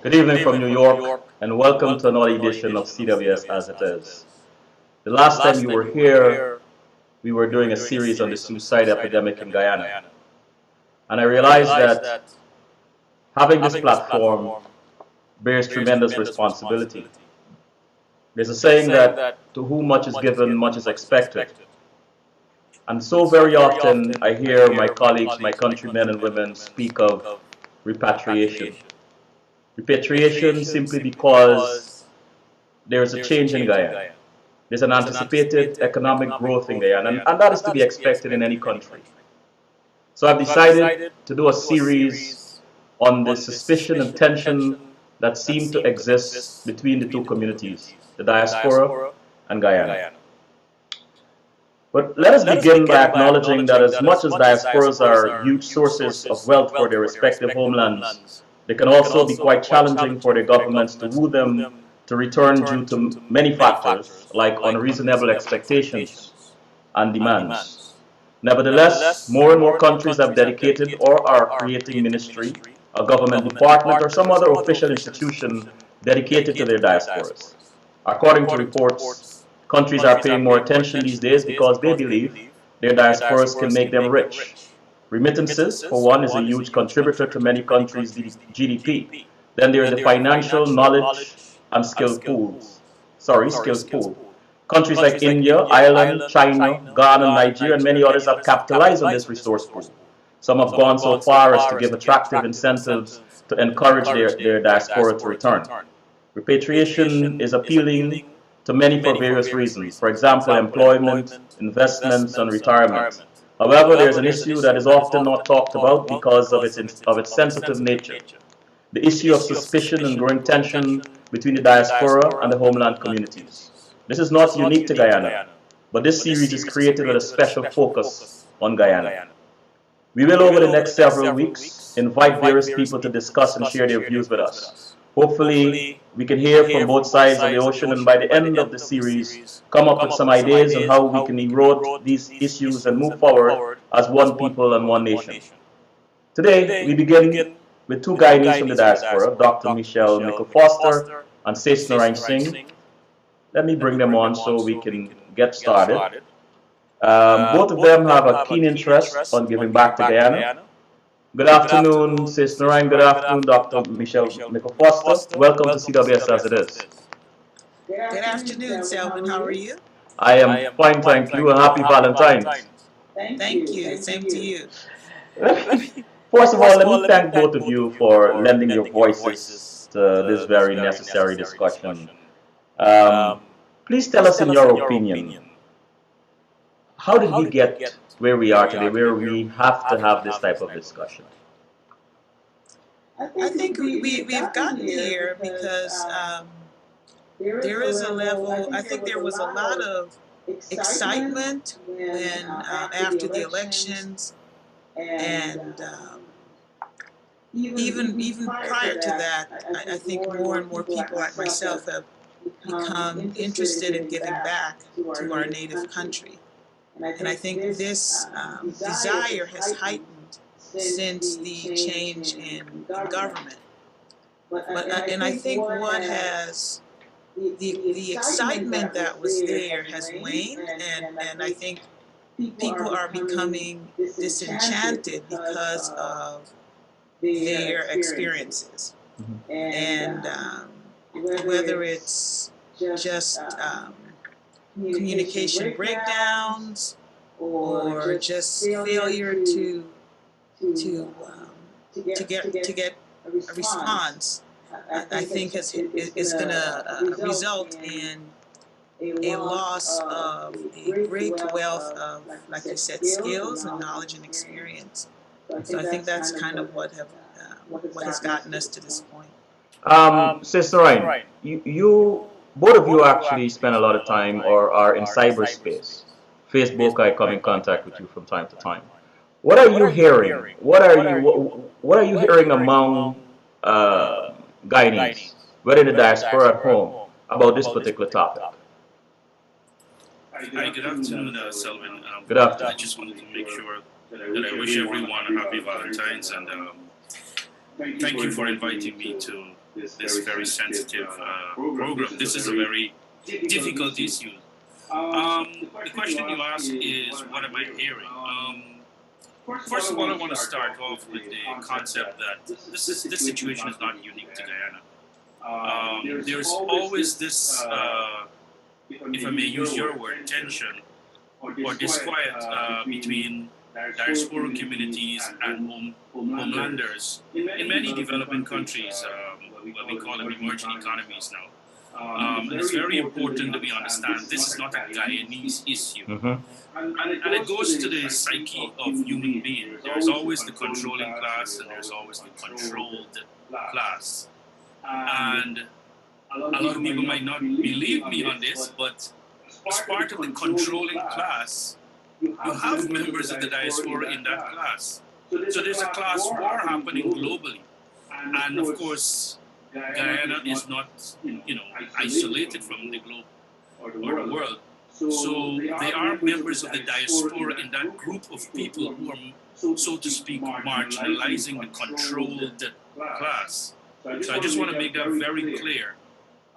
Good evening from New York, and welcome to another edition of CWS As It Is. The last time you were here, we were doing a series on the suicide epidemic in Guyana. And I realized that having this platform bears tremendous responsibility. There's a saying that to whom much is given, much is expected. And so very often I hear my colleagues, my countrymen and women speak of repatriation. Repatriation simply because there is a change in Guyana. There's an anticipated economic growth in Guyana, and that is to be expected in any country. So I've decided to do a series on the suspicion and tension that seem to exist between the two communities, the diaspora and Guyana. But let us begin by acknowledging that as much as diasporas are huge sources of wealth for their respective homelands, they can also be quite challenging for their governments to woo them to return due to many factors like unreasonable expectations and demands. Nevertheless, more and more countries have dedicated or are creating ministry, a government department, or some other official institution dedicated to their diasporas. According to reports, countries are paying more attention these days because they believe their diasporas can make them rich. Remittances, for one, is a huge contributor to many countries' GDP. Then there is the financial, knowledge, and skills pool. Countries like India, Ireland, China, Ghana, Nigeria, and many others have capitalized on this resource pool. Some have gone so far as to give attractive incentives to encourage their diaspora to return. Repatriation is appealing to many for various reasons. For example, employment, investments, and retirement. However, there is an issue that is often not talked about because of its sensitive nature. The issue of suspicion and growing tension between the diaspora and the homeland communities. This is not unique to Guyana, but this series is created with a special focus on Guyana. We will, over the next several weeks, invite various people to discuss and share their views with us. Hopefully, we can hear from both sides of the ocean, and by the end of the series, come up with some ideas on how we can erode these issues and move forward as one people and one nation. Today, we begin with two Guyanese from the diaspora, Dr. Michelle Mickle-Foster and Seth Narayan Singh. Let me bring them on so we can get started. Both of them have a keen interest on giving back to Guyana. Good afternoon, Seth Narayan. Good afternoon, Dr. Michelle Mickle-Foster. Welcome to CWS As It Is. Good afternoon, Selwyn. How are you? I am fine, thank you, and happy Valentine's. Thank you. Same to you. First of all, let me thank both of you for lending your voices to this very necessary discussion. Please tell us, in your opinion, how did we get where we are today, where we have to have this type of discussion? I think we've gotten here because there is a level, I think there was a lot of excitement when after the elections, and even prior to that, I think more and more people like myself have become interested in giving back to our native country. And I think this desire has heightened since the change in government. And I think what has the excitement that was there has waned, and I think people are becoming disenchanted because of their experiences. And whether it's just communication breakdowns or just failure to get a response, I think is going to result in a loss of a great wealth of, like you said, skills and knowledge and experience. So I think that's kind of what has gotten us to this point. Sister Ryan, you both of you actually spend a lot of time or are in cyberspace. Facebook, I come in contact with you from time to time. What are you hearing? What are you hearing among Guyanese, whether in the diaspora at home, about this particular topic? Hi, good afternoon, Selwyn. Good afternoon. I just wanted to make sure that I wish everyone a happy Valentine's, and thank you for inviting me to this very sensitive program. This is a very difficult issue. The question you ask is, what am I hearing? First of all, I want to start off with the concept that this situation is not unique to Guyana. There's always this, if I may use your word, tension or disquiet between diaspora communities and homelanders in many developing countries, what we call them emerging economies now. And it's very important that we understand this is not a Guyanese issue. And it goes to the psyche of human beings. There's always the controlling class and there's always the controlled class. And a lot of people might not believe me on this, but as part of the controlling class, you have members of the diaspora in that class. So there's a class war happening globally. And of course, Guyana is not, isolated from the globe or the world. So they are members of the diaspora in that group of people who are, so to speak, marginalizing the controlled class. So I just want to make that very clear.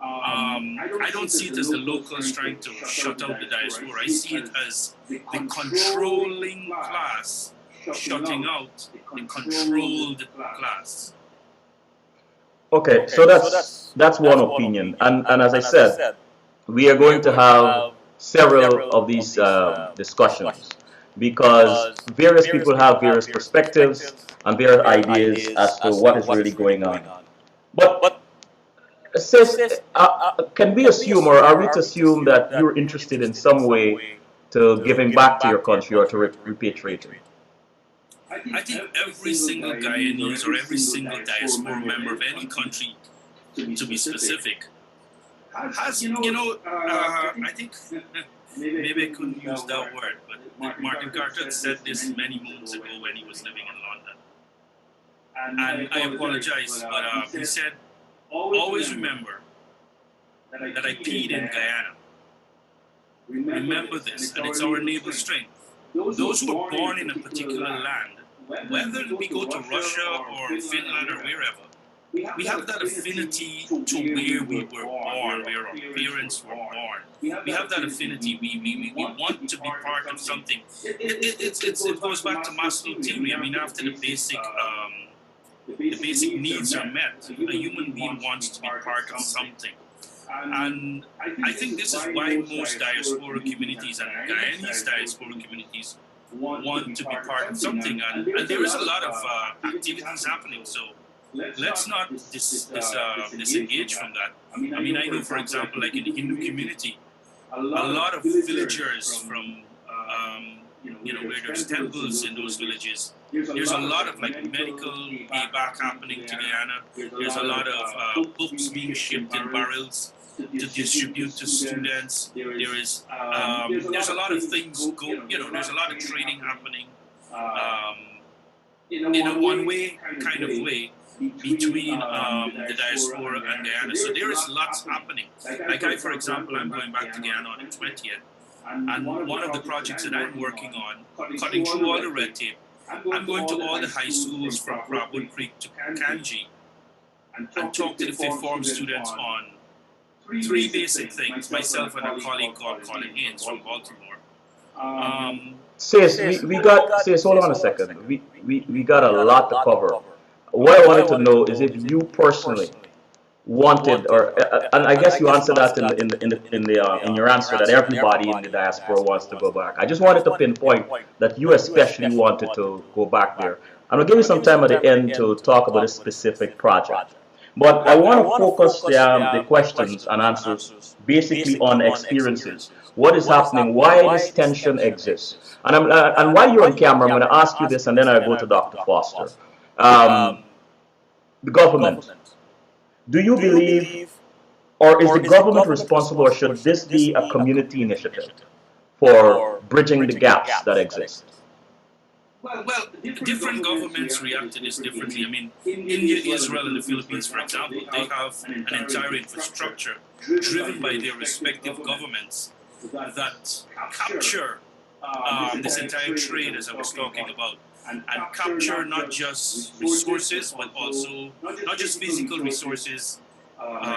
I don't see it as the locals trying to shut out the diaspora. I see it as the controlling class shutting out the controlled class. Okay, so that's one opinion, and as I said, we are going to have several of these discussions because various people have various perspectives and various ideas as to what is really going on. But sis, can we assume, or are we to assume that you're interested in some way to giving back to your country or to repatriating? I think every single Guyanese or every single diaspora member of any country, to be specific, has, I think, maybe I couldn't use that word, but Martin Carter said this many moons ago when he was living in London. And I apologize, but he said, always remember that I peed in Guyana. Remember this, and it's our naval strength. Those who are born in a particular land, whether we go to Russia or Finland or wherever, we have that affinity to where we were born, where our parents were born. We have that affinity. We want to be part of something. It goes back to Maslow theory. I mean, after the basic needs are met, a human being wants to be part of something. And I think this is why most diaspora communities and Guyanese diaspora communities want to be part of something. And there is a lot of activities happening. So let's not disengage from that. I mean, I know, for example, like in the Hindu community, a lot of villagers from, where there's temples in those villages, there's a lot of like medical payback happening to Guyana. There's a lot of books being shipped in barrels to distribute to students. There's a lot of things there's a lot of trading happening in a one-way kind of way between the diaspora and Guyana. So there is lots happening. Like for example, I'm going back to Guyana on the 20th, and one of the projects that I'm working on, cutting through all the red tape, I'm going to all the high schools from Crabwood Creek to Kanji and talk to the fifth form students on three basic things, myself and a colleague called Colin Haynes from Baltimore. Sis, hold on a second. We got a lot to cover. What I wanted to know is if you personally wanted, or and I guess you answered that in your answer that everybody in the diaspora wants to go back. I just wanted to pinpoint that you especially wanted to go back there. I'm gonna give you some time at the end to talk about a specific project. But I want to focus the questions and answers basically on experiences. What is happening? Why this tension exists? And while you're on camera, I'm going to ask you this, and then I'll go to Dr. Foster. The government. Do you believe, or is the government responsible, or should this be a community initiative for bridging the gaps that exist? Well, different governments react to this differently. I mean, India, Israel, and the Philippines, for example, they have an entire infrastructure driven by their respective governments that capture this entire trade, as I was talking about. and capture not just resources, but also not just physical resources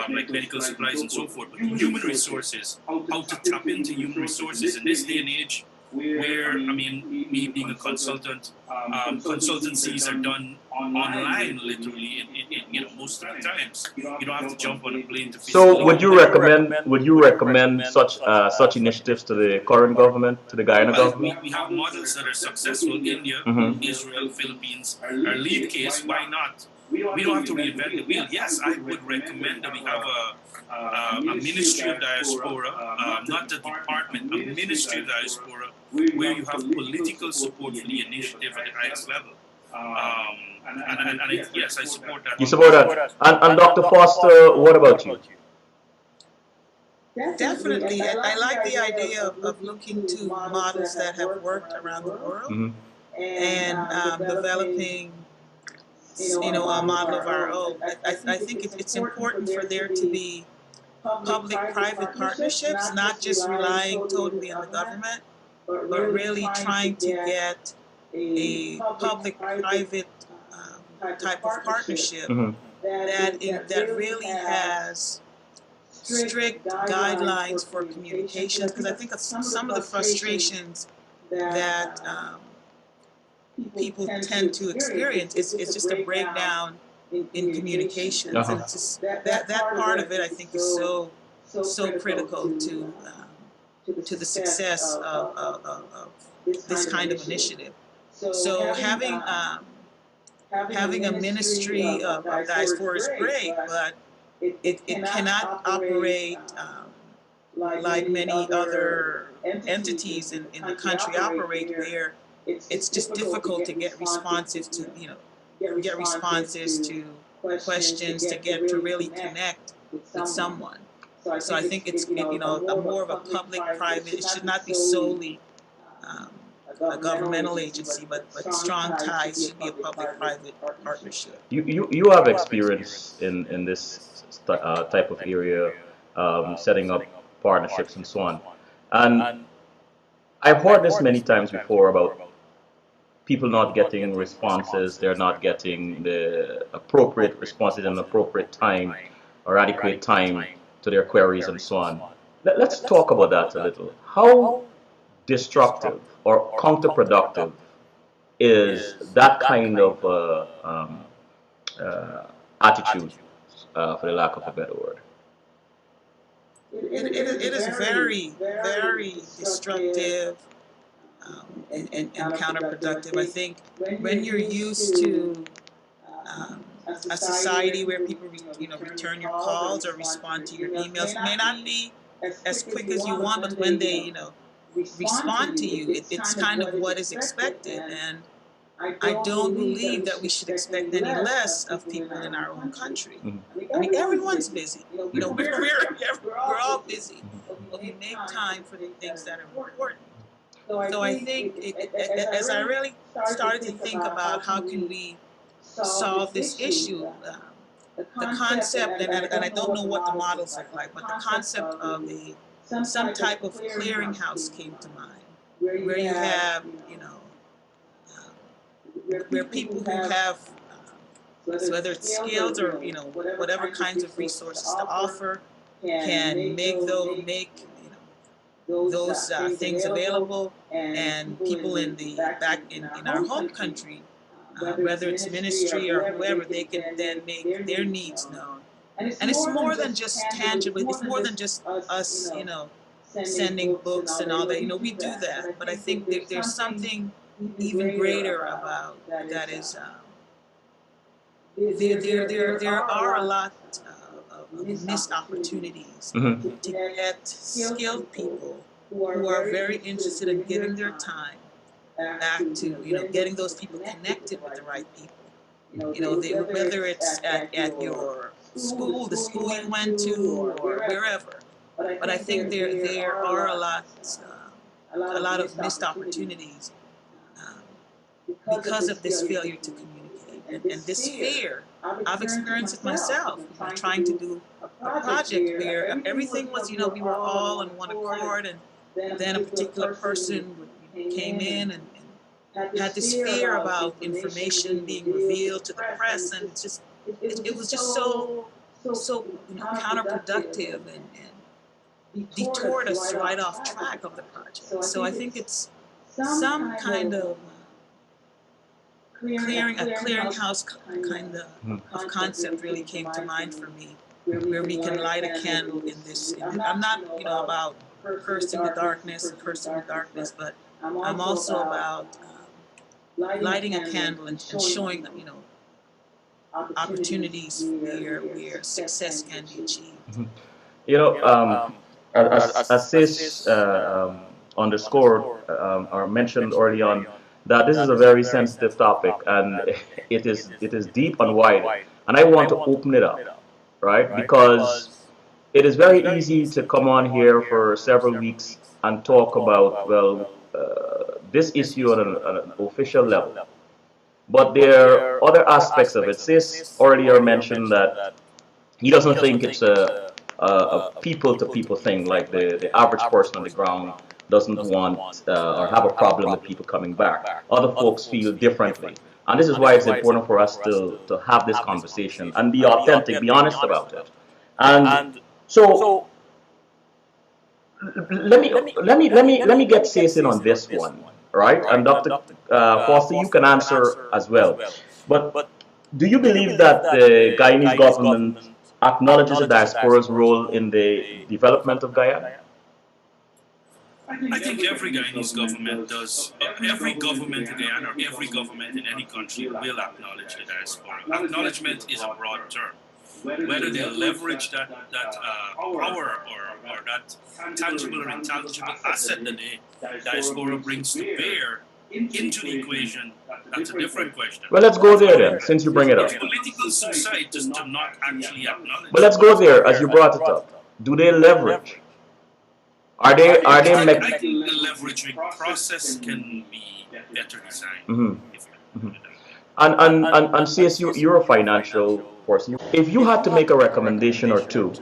like medical supplies and so forth, but human resources, how to tap into human resources in this day and age where, I mean, me being a consultant, consultancies are done online literally in most of the times. You don't have to jump on a plane to physically. So would you recommend such initiatives to the current government, to the Guyana Well, government? we have models that are successful. India, Mhm. Israel, Philippines, our lead case. Why not? We don't have to reinvent the wheel. Yes, I would recommend that we have a ministry of diaspora, not a department, a ministry of diaspora, where you have political support for the initiative at the highest level. Yes, I support that. You support that? And Dr. Foster, what about you? Definitely. I like the idea of looking to models that have worked around the world Mhm. and developing, a model of our own. I think it's important for there to be public-private partnerships, not just relying totally on the government, but really trying to get a public-private type of partnership Mhm. that really has strict guidelines for communications, because I think of some of the frustrations that people tend to experience is just a breakdown in communications, and it's just that part of it I think is so critical to the success of this kind of initiative. So having a ministry of diaspora is great, but it cannot operate like many other entities in the country operate, where it's just difficult to get responsive to, get responses to questions, to get to really connect with someone. So I think it's, a more of a public-private. It should not be solely um, a governmental agency, but strong ties should be a public-private partnership. You have experience in this type of area, setting up partnerships and so on. And I've heard this many times before about people not getting responses, they're not getting the appropriate responses in the appropriate time or adequate time to their queries and so on. Let's talk about that a little. How destructive or counterproductive is that kind of uh, attitude, for the lack of a better word? It is very, very destructive and counterproductive. I think when you're used to a society where people, return your calls or respond to your emails, it may not be as quick as you want, but when they, respond to you, it's kind of what is expected. And I don't believe that we should expect any less of people in our own country. Mhm. I mean, everyone's busy. We're all busy, but we make time for the things that are important. So I think as I really started to think about how can we solve this issue, the concept, and I don't know what the models look like, but the concept of some type of clearinghouse came to mind, where you have, where people who have, whether it's skills or, whatever kinds of resources to offer, can those things available, and people in our home country, whether it's ministry or whoever, they can then make their needs known. And it's more than just tangible. It's more than just us, sending books and all that. We do that, but I think there's something even greater about that. Is there are a lot of missed opportunities Mhm. to get skilled people who are very interested in giving their time back to, getting those people connected with the right people. Whether it's at your school, the school you went to, or wherever. But I think there are a lot of missed opportunities um, because of this failure to communicate, and this fear. I've experienced it myself. Trying to do a project where everything was, we were all on one accord, and then a particular person came in and had this fear about information being revealed to the press, and it was just so counterproductive and detoured us right off track of the project. So I think it's some kind of clearinghouse kind of concept really came to mind for me, where we can light a candle in this. I'm not about cursing the darkness, but I'm also about lighting a candle and showing them, opportunities where success can be achieved. As Sis underscored or mentioned early on, that this is a very sensitive topic and it is deep and wide, and I want to open it up, right? Because it is very easy to come on here for several weeks and talk about, well, this issue on an official level. But there are other aspects of it. Sis earlier mentioned that he doesn't think it's a people-to-people thing, like the average person on the ground doesn't want or have a problem with people coming back. Other folks feel differently. And this is why it's important for us to have this conversation and be authentic, be honest about it. And so let me get Sis in on this one, right? And Dr. Foster, you can answer as well. But do you believe that the Guyanese government acknowledges the diaspora's role in the development of Guyana? I think every Guyanese government does. Every government in Guyana, or every government in any country will acknowledge the diaspora. Acknowledgement is a broad term. Whether they leverage that power or that tangible or intangible asset that the diaspora brings to bear into the equation, that's a different question. Well, let's go there then, since you bring it up. If political suicide does not actually acknowledge. But let's go there, as you brought it up. Do they leverage? Are they? I think the leveraging process can be better designed. Mm-hmm. And CS, you're a financial person. If you had to make a recommendation or two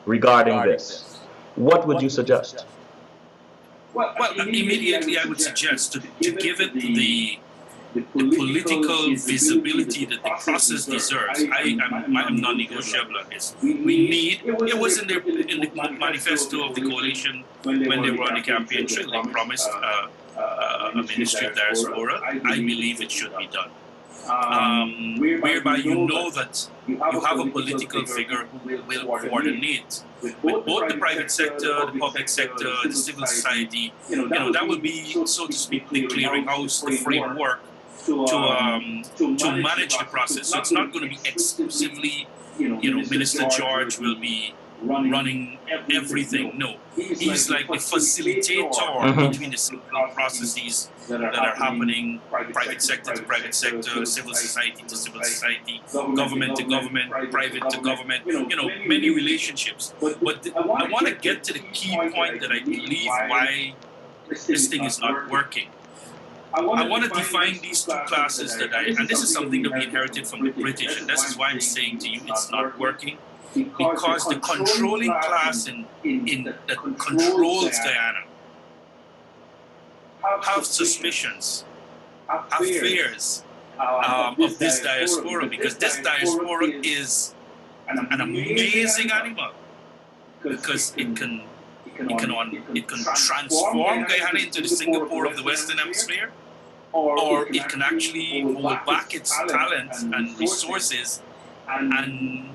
regarding this, what would you suggest? Well, immediately I would suggest to give it the political visibility that the process deserves. I'm non-negotiable on this. We need. It was in the manifesto of the coalition when they were on the campaign trail. They promised a ministry of diaspora. I believe it should be done. Whereby you know that you have a political figure who will coordinate with both the private sector, the public sector, the civil society. That will be, so to speak, the clearinghouse, the framework to manage the process. So it's not going to be exclusively, Minister George will be running everything. No, he's like the facilitator between the several processes that are happening, private sector to private sector, civil society to civil society, government to government, private to government, many relationships. But I want to get to the key point that I believe why this thing is not working. I want to define these two classes and this is something that we inherited from the British, and this is why I'm saying to you it's not working. Because the controlling class that controls Guyana have suspicions, have fears of this diaspora, because this diaspora is an amazing animal, because it can transform Guyana into the Singapore of the Western Hemisphere, or it can actually hold back its talents and resources and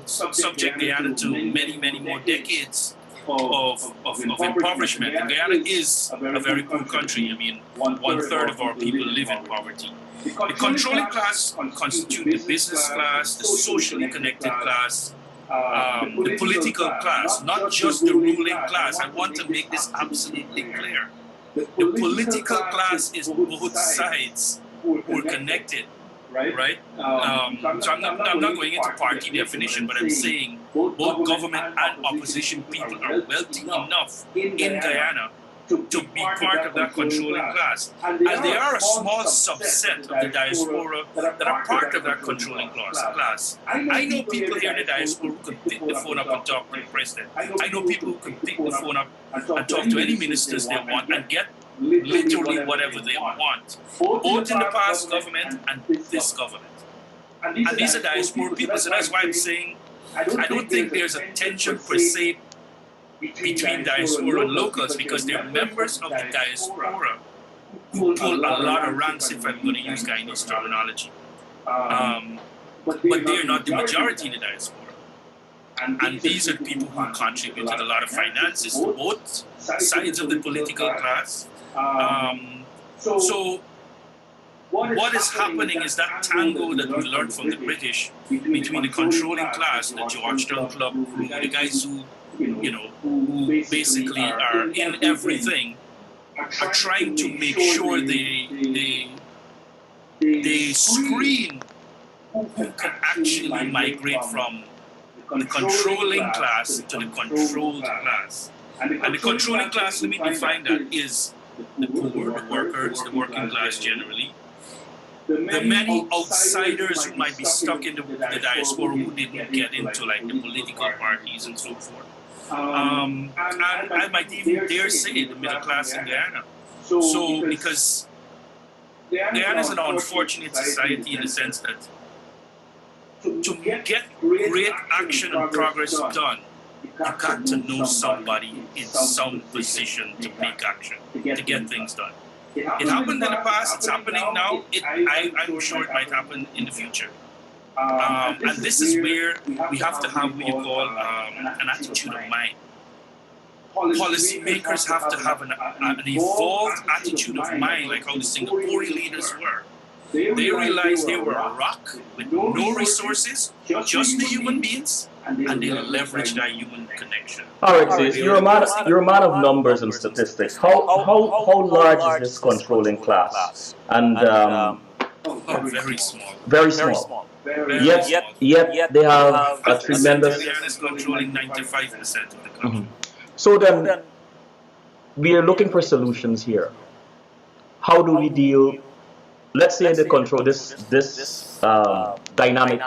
subject Guyana to many more decades of impoverishment. And Guyana is a very poor country. I mean, 1/3 of our people live in poverty. The controlling class constitute the business class, the socially connected class, the political class, not just the ruling class. I want to make this absolutely clear. The political class is both sides who are connected. Right? So I'm not going into party definition, but I'm saying both government and opposition people are wealthy enough in Guyana to be part of that controlling class. And they are a small subset of the diaspora that are part of that controlling class. I know people here in the diaspora who could pick the phone up and talk to the president. I know people who could pick the phone up and talk to any ministers they want and get literally whatever they want, both in the past government and this government. And these are diaspora people, so that's why I'm saying I don't think there's a tension per se between diaspora and locals, because they're members of the diaspora who pull a lot of ranks, if I'm going to use Guyanese terminology. But they're not the majority in the diaspora. And these are the people who contributed a lot of finances to both sides of the political class. So what is happening is that tango that we learned from the British between the controlling class, the Georgetown Club crew, the guys who, who basically are in everything, are trying to make sure they screen who can actually migrate from the controlling class to the controlled class. And the controlling class, let me define that, is the poor, the workers, the working class generally. The many outsiders who might be stuck in the diaspora who didn't get into like the political parties and so forth. And I might even dare say the middle class in Guyana. So because Guyana is an unfortunate society in the sense that to get great action and progress done, you got to know somebody in some position to make action, to get things done. It happened in the past, it's happening now, I'm sure it might happen in the future. And this is where we have to have what you call an attitude of mind. Policymakers have to have an evolved attitude of mind, like how the Singaporean leaders were. They realized they were a rock with no resources, just the human beings, and they leveraged that human connection. All right, Sis, you're a man of numbers and statistics. How large is this controlling class? And Very small. very small. Yet they have a tremendous. Guyana is controlling 95% of the country. So then, we are looking for solutions here. How do we deal? Let's say the control this dynamic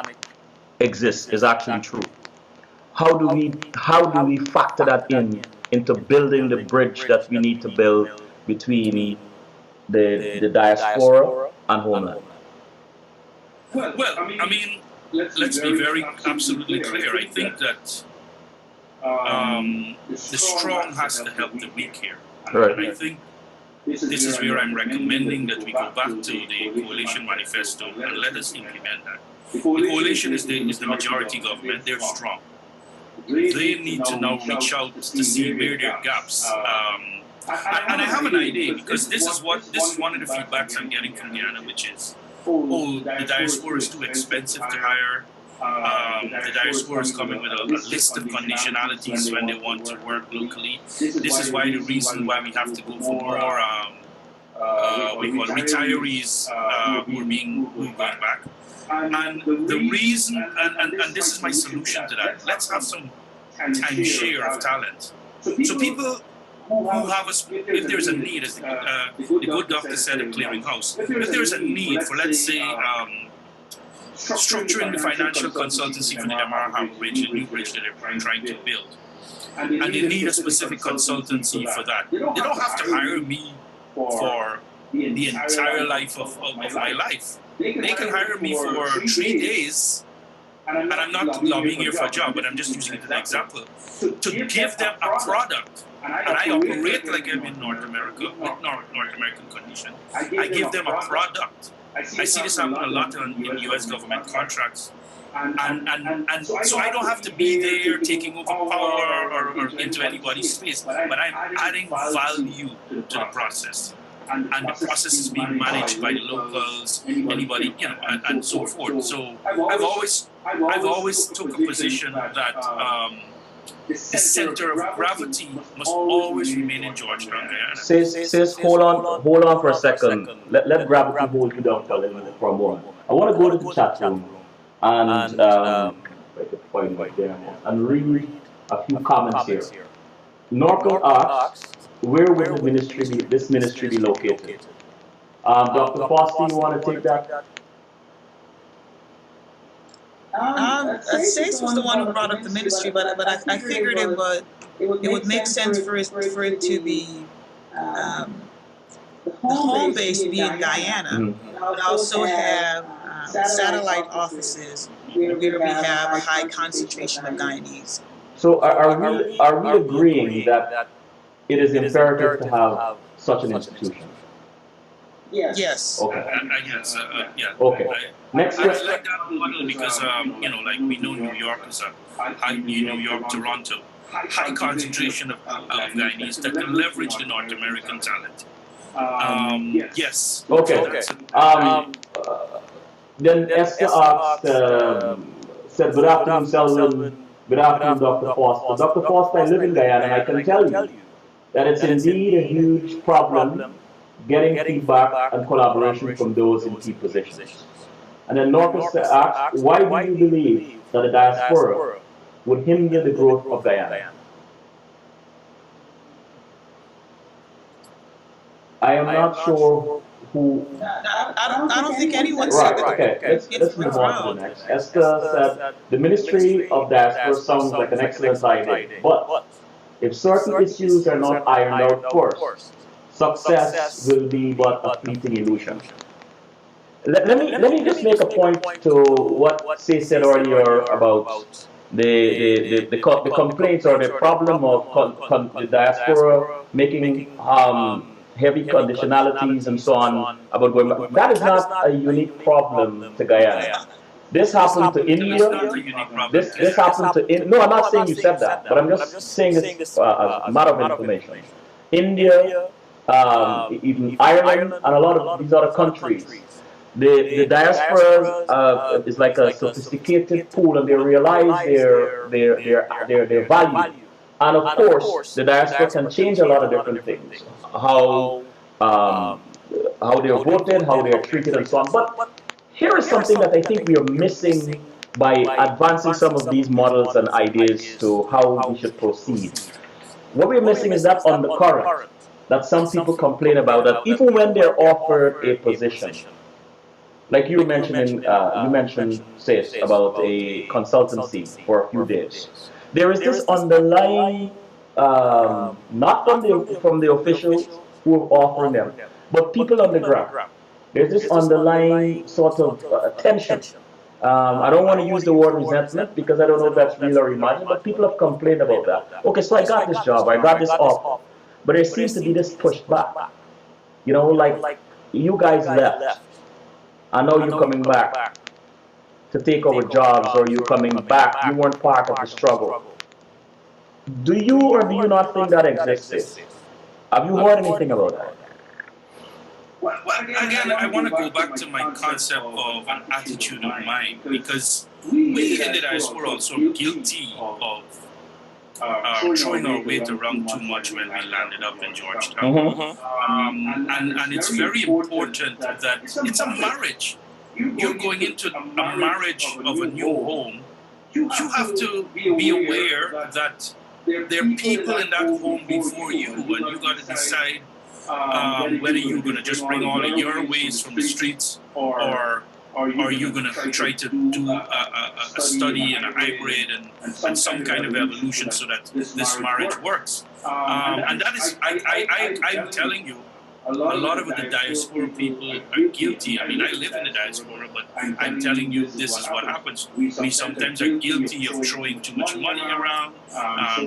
exists, is actually true. How do we factor that into building the bridge that we need to build between the diaspora and homeland? Well, I mean, let's be very absolutely clear. I think that the strong has to help the weak here. Right. And I think this is where I'm recommending that we go back to the coalition manifesto and let us implement that. The coalition is the majority government. They're strong. They need to now reach out to see where there are gaps. And I have an idea, because this is one of the feedbacks I'm getting from Guyana, which is, the diaspora is too expensive to hire. The diaspora is coming with a list of conditionalities when they want to work locally. This is why the reason why we have to go for more retirees who are going back. And the reason, and this is my solution to that, let's have some timeshare of talent. So people who have if there's a need, as the good doctor said at Clearinghouse, if there's a need for, let's say, structuring the financial consultancy for the Damara Bridge, the new bridge that they're trying to build, and they need a specific consultancy for that, they don't have to hire me for the entire life of my life. They can hire me for 3 days, and I'm not lobbying here for a job, but I'm just using it as an example, to give them a product. And I operate like I'm in North America, with North American condition. I give them a product. I see this happen a lot in US government contracts. And so I don't have to be there taking over power or into anybody's space, but I'm adding value to the process. And the process is being managed by the locals, anybody, and so forth. So I've always took a position that the center of gravity must always remain in Georgetown, Guyana. Says hold on for a second. Let gravity hold you down for a moment. I want to go to the chat room and and read a few comments here. Norco asks, where would this ministry be located? Dr. Foster, you want to take that? Chase was the one who brought up the ministry, but I figured it would make sense for it to be the home base be in Guyana, but also have satellite offices where we have a high concentration of Guyanese. So are we agreeing that it is imperative to have such an institution? Yes. Okay. Yeah. Okay. Next I question. like that model because, like we know New York is New York, Toronto, high concentration of Guyanese that can leverage the North American talent. Yes. Okay. Then Esther asked, said, good afternoon, Selwyn. Good afternoon, Dr. Foster. Dr. Foster, I live in Guyana, and I can tell you that it's indeed a huge problem getting feedback and collaboration from those in key positions. And then Norcus asked, why do you believe that the diaspora would hinder the growth of Guyana? I am not sure who. I don't think anyone said Right, that. okay, let's move on to the next. Esther said, the Ministry of Diaspora sounds like an excellent idea, but if certain issues are not ironed out first, success will be but a fleeting illusion. Let me just make a point to what Say said earlier about the complaints or the problem of the diaspora making heavy conditionalities and so on about going back. That is not a unique problem to Guyana. This happened to India. This happened to no. I'm not saying you said that, but I'm just saying this as a matter of information. India, even Ireland, and a lot of these other countries. The diaspora is like a sophisticated pool, and they realize their value. And of course, the diaspora can change a lot of different things, um, how they're voted, how they're treated, and so on. But here is something that I think we are missing by advancing some of these models and ideas to how we should proceed. What we're missing is that undercurrent that some people complain about, that even when they're offered a position, like you mentioned, Sis, about a consultancy for a few days. There is this underlying, not from the officials who are offering them, but people on the ground. There's this underlying sort of tension. I don't want to use the word resentment because I don't know if that's real or imagined, but people have complained about that. Okay, so I got this job, I got this offer, but there seems to be this pushback. You know, like you guys left. I know you're coming back to take over jobs, or you're coming back. You weren't part of the struggle. Do you or do you not think that exists? Have you heard anything about that? Well, again, I want to go back to my concept of an attitude of mind, because we in the diaspora are also guilty of throwing our weight around too much when we landed up in Georgetown. And it's very important that it's a marriage. You're going into a marriage of a new home. You have to be aware that there are people in that home before you, and you got to decide whether you're going to just bring all of your ways from the streets, or are you going to try to do a study and a hybrid and some kind of evolution so that this marriage works? And that is, I'm telling you, a lot of the diaspora people are guilty. I mean, I live in the diaspora, but I'm telling you, this is what happens. We sometimes are guilty of throwing too much money around,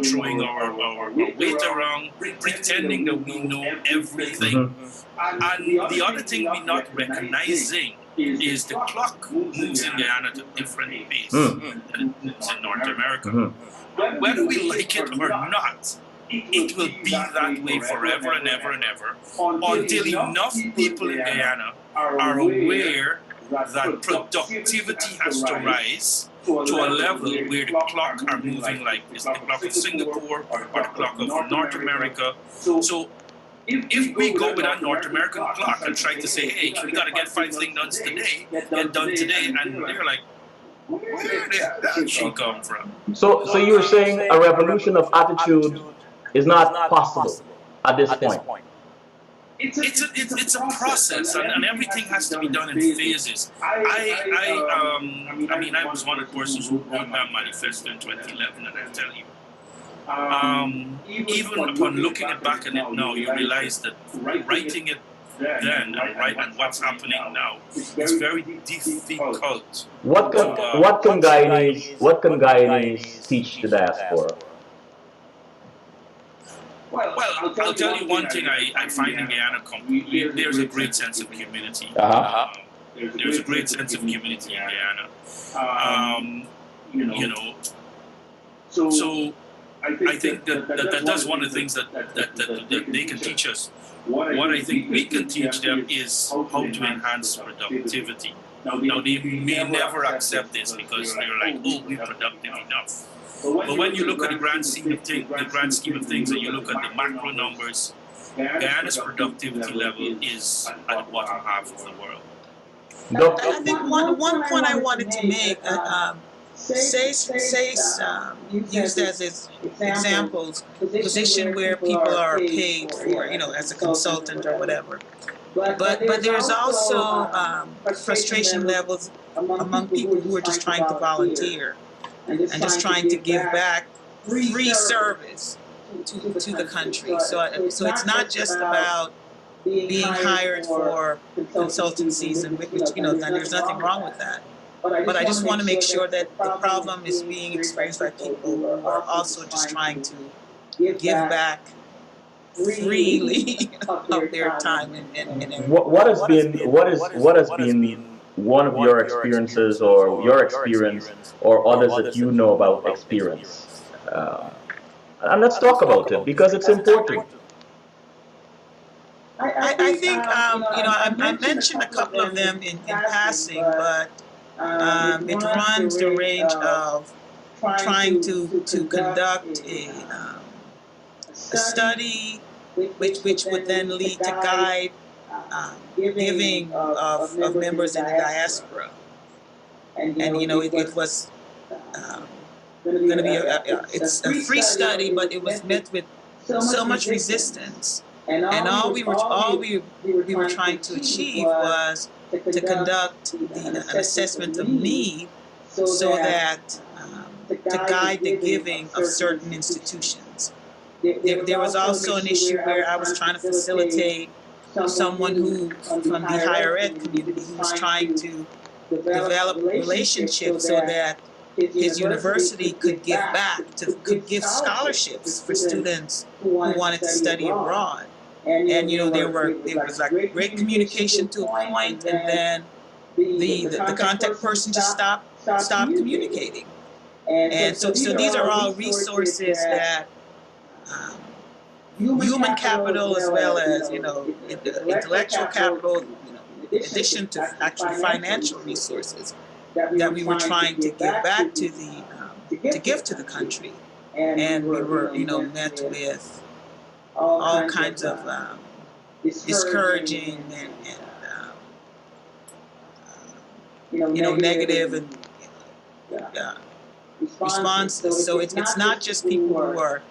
throwing our weight around, pretending that we know everything. And the other thing we're not recognizing is the clock moves in Guyana at a different pace than it moves in North America. Whether we like it or not, it will be that way forever and ever and ever, until enough people in Guyana are aware that productivity has to rise to a level where the clock are moving like is the clock of Singapore or the clock of North America. So if we go with that North American clock and try to say, hey, we got to get 5 things done today, and they're like, where did she come from? So you're saying a revolution of attitude is not possible? at this point? It's a process, and everything has to be done in phases. I mean, I was one of the persons who wrote that manifesto in 2011, and I tell you, even upon looking back at it now, you realize that writing it then and what's happening now is very difficult. What can Guyanese teach the diaspora? Well, I'll tell you one thing I find in Guyana, there's a great sense of community. There's a great sense of community in Guyana. You know, so I think that that's one of the things that they can teach us. What I think we can teach them is how to enhance productivity. Now they may never accept this because they're like, oh, we're productive enough. But when you look at the grand scheme of things, and you look at the macro numbers, Guyana's productivity level is at the bottom half of the world. I think one point I wanted to make, used as examples, position where people are paid for, as a consultant or whatever. But there's also frustration levels among people who are just trying to volunteer and just trying to give back free service to the country. So it's not just about being hired for consultancies, and which and there's nothing wrong with that. But I just want to make sure that the problem is being experienced by people who are also just trying to give back freely of their time and what has been one of your experiences, or your experience, or others that you know about experience? And let's talk about it because it's important. I think I mentioned a couple of them in passing, but it runs the range of trying to conduct a study which would then lead to guide giving of members in the diaspora. And it was going to be it's a free study, but it was met with so much resistance. And all we were trying to achieve was to conduct an assessment of need, so that to guide the giving of certain institutions. There was also an issue where I was trying to facilitate someone who, from the higher ed community, who was trying to develop relationships so that his university could could give scholarships for students who wanted to study abroad. And there was like great communication to a point, and then the contact person just stopped communicating. And so these are all resources that human capital, as well as intellectual capital, in addition to actual financial resources that we were trying to give back to the country. And we were met with all kinds of discouraging and negative and responses. So it's not just people who are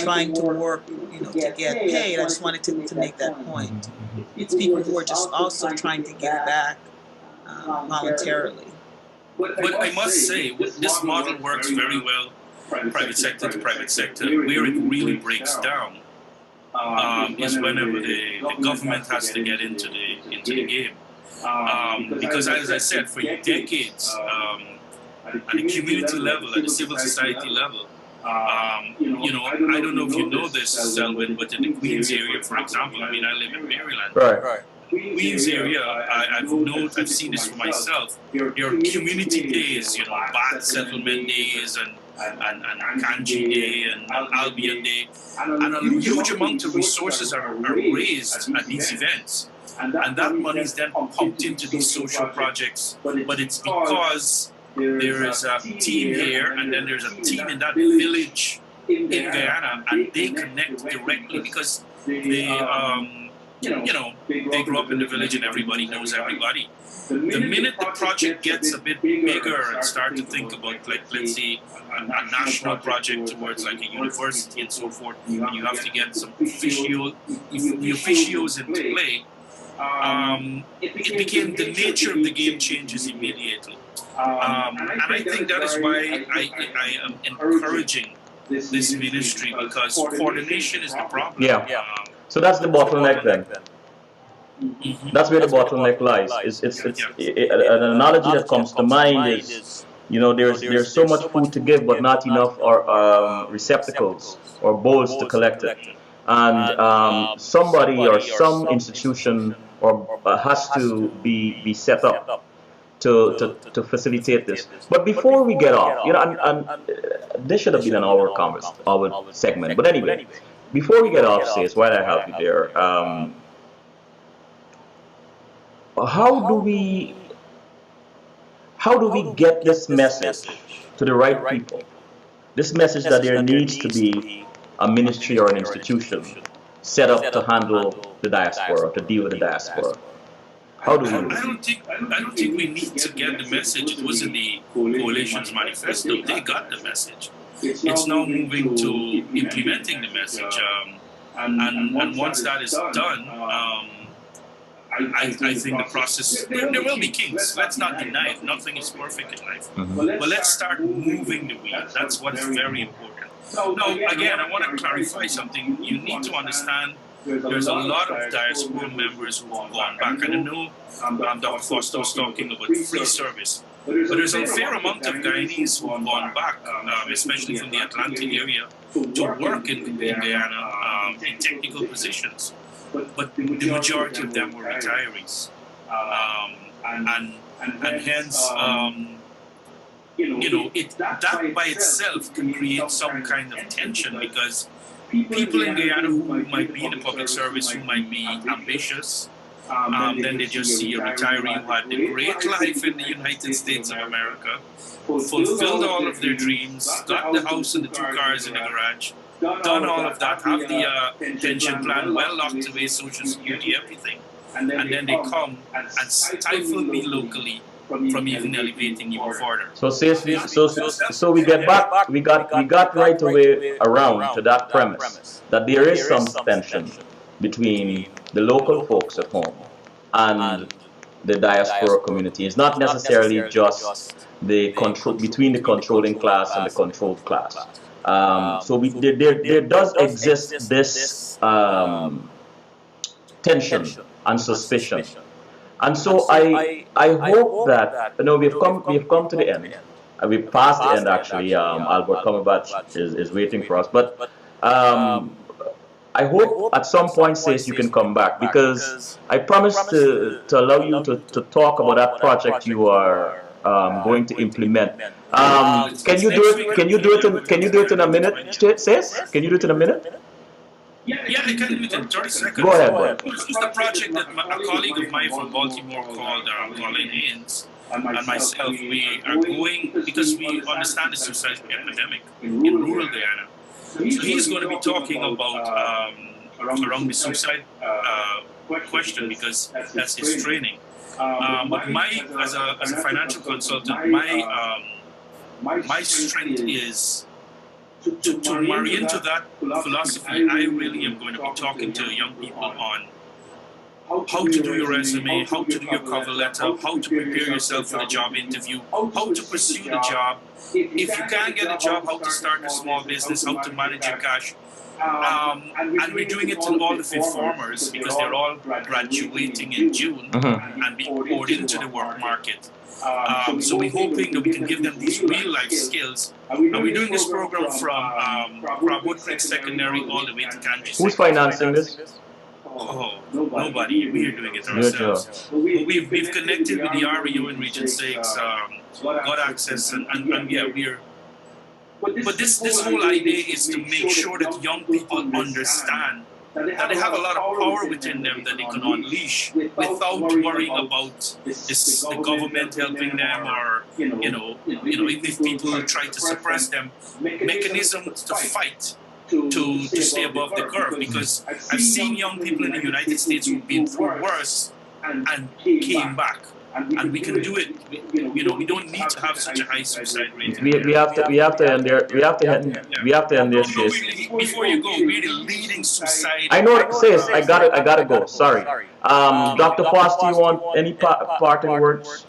trying to work, to get paid. I just wanted to make that point. It's people who are just also trying to give back voluntarily. But I must say, this model works very well, private sector to private sector. Where it really breaks down is whenever the government has to get into the game. Because as I said, for decades, at the community level, at the civil society level, I don't know if you know this, Selwyn, but in the Queens area, for example, I live in Maryland. Right. Queens area, I've seen this for myself. Your community days, Bath settlement days and Kanji Day and Albion Day, and a huge amount of resources are raised at these events, and that money is then pumped into these social projects. But it's because there is a team here, and then there's a team in that village in Guyana, and they connect directly because they grow up in the village and everybody knows everybody. The minute the project gets a bit bigger and start to think about, like, let's say, a national project towards like a university and so forth, and you have to get some the officios into play, it became the nature of the game changes immediately. And I think that is why I am encouraging this ministry, because coordination is the problem. Yeah. So that's the bottleneck then. That's where the bottleneck lies. An analogy that comes to mind is, there's so much food to give, but not enough receptacles or bowls to collect it. And somebody or some institution has to be set up to facilitate this. But before we get off, and this should have been an hour segment. But anyway, before we get off, Says, while I have you there, how do we get this message to the right people? This message that there needs to be a ministry or an institution set up to handle the diaspora, to deal with the diaspora. How do we do it? I don't think we need to get the message. It was in the coalition's manifesto. They got the message. It's now moving to implementing the message. And once that is done, I think the process, there will be kinks. Let's not deny it. Nothing is perfect in life. But let's start moving the wheel. That's what is very important. Now, again, I want to clarify something. You need to understand there's a lot of diaspora members who have gone back. And I know Dr. Foster was talking about free service. But there's a fair amount of Guyanese who have gone back, especially from the Atlantic area, to work in Guyana in technical positions. But the majority of them were retirees. And hence, that by itself can create some kind of tension, because people in Guyana who might be in the public service, who might be ambitious, then they just see a retiree who had a great life in the United States of America, fulfilled all of their dreams, got the house and the 2 cars in the garage, done all of that, have the pension plan well locked away, Social Security, everything, and then they come and stifle me locally from even elevating even further. So we get back. We got right away around to that premise that there is some tension between the local folks at home and the diaspora community. It's not necessarily just the between the controlling class and the controlled class. So there does exist this tension and suspicion. And so I hope that we've come to the end. We've passed the end actually. Albert Cumberbatch is waiting for us, but I hope at some point, Says, you can come back, because I promised to allow you to talk about that project you are going to implement. Can you do it? Can you do it in a minute, Says? Can you do it in a minute? Yeah, I can do it in 30 seconds. Go ahead. This is the project that a colleague of mine from Baltimore called Colin Haynes and myself. We are going, because we understand the suicide epidemic in rural Guyana. So he's going to be talking about around the suicide question, because that's his training. But as a financial consultant, my strength is to marry into that philosophy. I really am going to be talking to young people on how to do your resume, how to do your cover letter, how to prepare yourself for the job interview, how to pursue the job. If you can't get a job, how to start a small business, how to manage your cash. And we're doing it to all the fifth formers, because they're all graduating in June and being poured into the work market. So we're hoping that we can give them these real life skills. And we're doing this program from Wood Creek Secondary all the way to Kanji. Who's financing this? Oh, nobody. We're doing it ourselves. We've connected with the REO in Region 6, got access, and yeah, we're. But this whole idea is to make sure that young people understand that they have a lot of power within them that they can unleash without worrying about the government helping them, or if people try to suppress them. Mechanisms to fight to stay above the curve, because I've seen young people in the United States who've been through worse and came back. And we can do it. We don't need to have such a high suicide rate. We have to end there. We have to end there, No, sis. really, before you go, we're the leading suicide. I know, sis. I gotta go. Sorry. Dr. Foster, you want any parting words?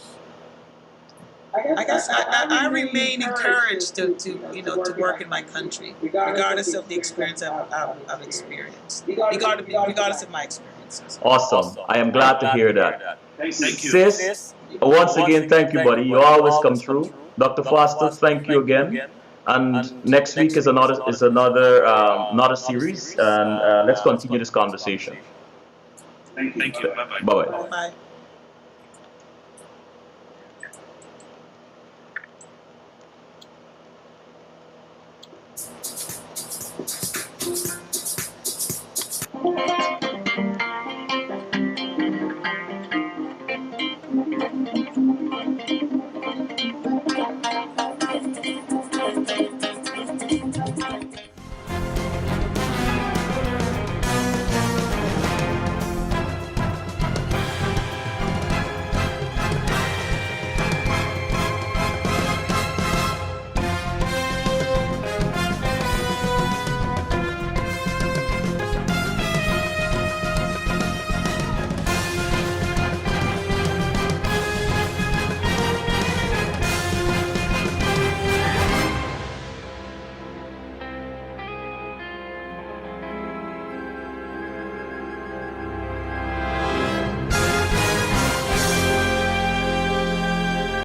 I guess I remain encouraged to work in my country, regardless of the experience I've experienced, regardless of my experiences. Awesome. I am glad to hear that. Thank you. Sis, once again, thank you, buddy. You always come through. Dr. Foster, thank you again. And next week is another series, and let's continue this conversation. Thank you. Bye bye. Bye bye. Bye.